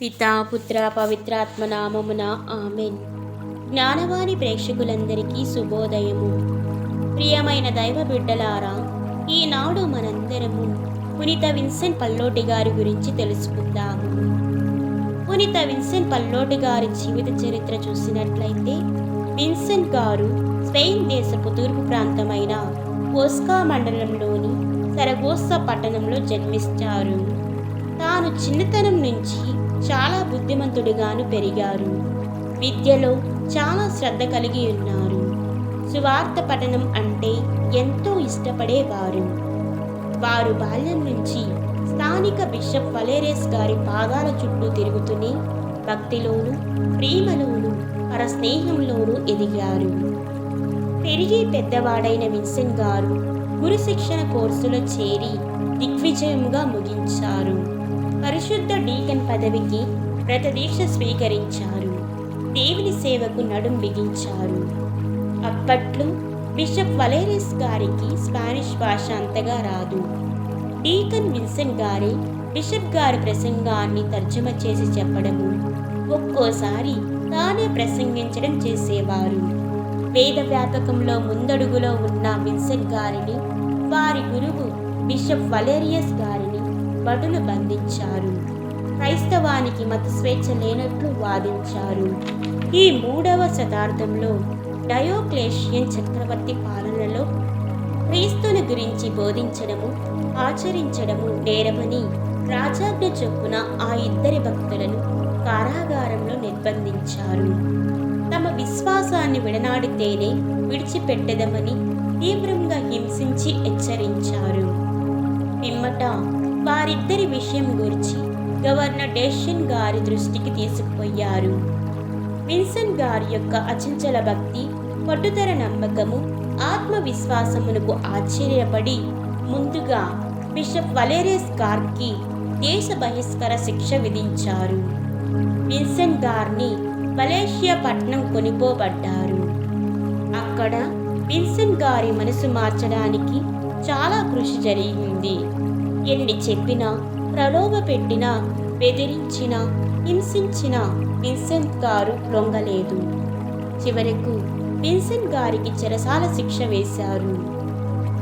పితా పుత్ర పవిత్రాత్మ నామమున ఆమెన్. జ్ఞానవాణి ప్రేక్షకులందరికీ శుభోదయము. ప్రియమైన దైవ బిడ్డలారా, ఈనాడు మనందరము పునీత విన్సెంట్ పల్లోటి గారి గురించి తెలుసుకుందాము. పునీత విన్సెంట్ పల్లోటి గారి జీవిత చరిత్ర చూసినట్లయితే, విన్సెంట్ గారు స్పెయిన్ దేశపు తూర్పు ప్రాంతమైన ఓస్కా మండలంలోని సరగోసా పట్టణంలో జన్మించారు. తాను చిన్నతనం నుంచి చాలా బుద్ధిమంతుడిగాను పెరిగారు. విద్యలో చాలా శ్రద్ధ కలిగి ఉన్నారు. సువార్త పఠనం అంటే ఎంతో ఇష్టపడేవారు. వారు బాల్యం నుంచి స్థానిక బిషప్ వలేరియస్ గారి పాదాల చుట్టూ తిరుగుతూనే భక్తిలోను, ప్రేమలోను, పరస్నేహంలోనూ ఎదిగారు. పెరిగి పెద్దవాడైన విన్సెంట్ గారు గురు శిక్షణ కోర్సులో చేరి దిగ్విజయంగా ముగించారు. పరిశుద్ధ డీకన్ పదవికి వ్రతదీక్ష స్వీకరించారు. దేవుని సేవకు నడుం బిగించారు. అప్పట్లో బిషప్ వలేరియస్ గారికి స్పానిష్ భాష అంతగా రాదు. డీకన్ విన్సెంట్ గారే బిషప్ గారి ప్రసంగాన్ని తర్జుమా చేసి చెప్పడము, ఒక్కోసారి తానే ప్రసంగించడం చేసేవారు. వేద వ్యాపకంలో ముందడుగులో ఉన్న విన్సెంట్ గారిని వారి గురువు బిషప్ వలేరియస్ గారిని భటులు బంధించారు. క్రైస్తవానికి మత స్వేచ్ఛ లేనట్లు వాదించారు. ఈ 3వ శతాబ్దంలో డయోక్లేషియన్ చక్రవర్తి పాలనలో క్రీస్తుని గురించి బోధించడము, ఆచరించడము నేరమని రాజాజ్ఞ చొప్పున ఆ ఇద్దరి భక్తులను కారాగారంలో నిర్బంధించారు. తమ విశ్వాసాన్ని విడనాడితేనే విడిచిపెట్టదమని తీవ్రంగా హింసించి హెచ్చరించారు. పిమ్మట వారిద్దరి విషయం గురించి గవర్నర్ డేషన్ గారి దృష్టికి తీసుకుపోయారు. విన్సెంట్ గారి యొక్క అచంచల భక్తి, పట్టుదల, నమ్మకము, ఆత్మవిశ్వాసమునకు ఆశ్చర్యపడి ముందుగా బిషప్ వలేరియస్ గారికి దేశ బహిష్కర శిక్ష విధించారు. విన్సెంట్ గారిని వలేషియా పట్టణం కొనిపోబడ్డారు. అక్కడ విన్సెంట్ గారి మనసు మార్చడానికి చాలా కృషి జరిగింది. ఎన్ని చెప్పినా, ప్రలోభ పెట్టినా, బెదిరించినా, హింసించిన విన్సెంట్ గారు లొంగలేదు. చివరకు విన్సెంట్ గారికి చెరసాల శిక్ష వేశారు.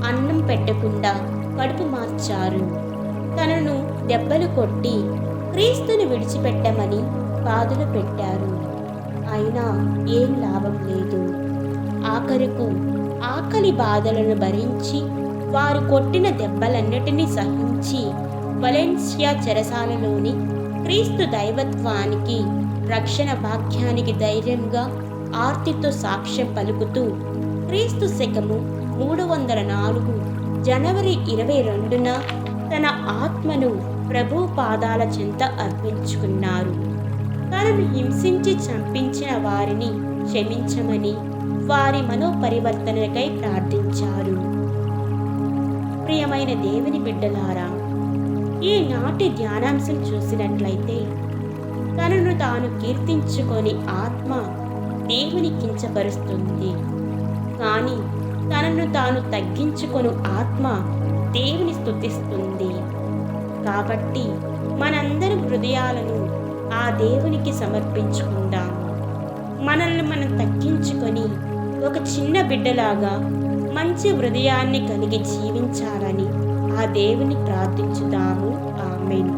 అన్నం పెట్టకుండా కడుపు మార్చారు. తనను దెబ్బలు కొట్టి క్రీస్తుని విడిచిపెట్టమని బాధలు పెట్టారు. అయినా ఏం లాభం లేదు. ఆఖరుకు ఆకలి బాధలను భరించి వారు కొట్టిన దెబ్బలన్నిటినీ సహించి వలెన్సియా చెరసాలలోని క్రీస్తు దైవత్వానికి, రక్షణ భాగ్యానికి ధైర్యంగా ఆర్తితో సాక్ష్యం పలుకుతూ క్రీస్తు శకము 304 జనవరి 22న తన ఆత్మను ప్రభు పాదాల చెంత అర్పించుకున్నారు. తనను హింసించి చంపించిన వారిని క్షమించమని వారి మనోపరివర్తనకై ప్రార్థించారు. ప్రియమైన దేవుని బిడ్డలారా, ఈనాటి ధ్యానాంశం చూసినట్లయితే, తనను తాను కీర్తించుకొని ఆత్మ దేవుని కించపరుస్తుంది, కానీ తనను తాను తగ్గించుకొని ఆత్మ దేవుని స్తుతిస్తుంది. కాబట్టి మనందరి హృదయాలను ఆ దేవునికి సమర్పించుకుందాం. మనల్ని మనం తగ్గించుకొని ఒక చిన్న బిడ్డలాగా మంచి హృదయాన్ని కలిగి జీవించాలని ఆ దేవుని ప్రార్థించుదాము. ఆమేన్.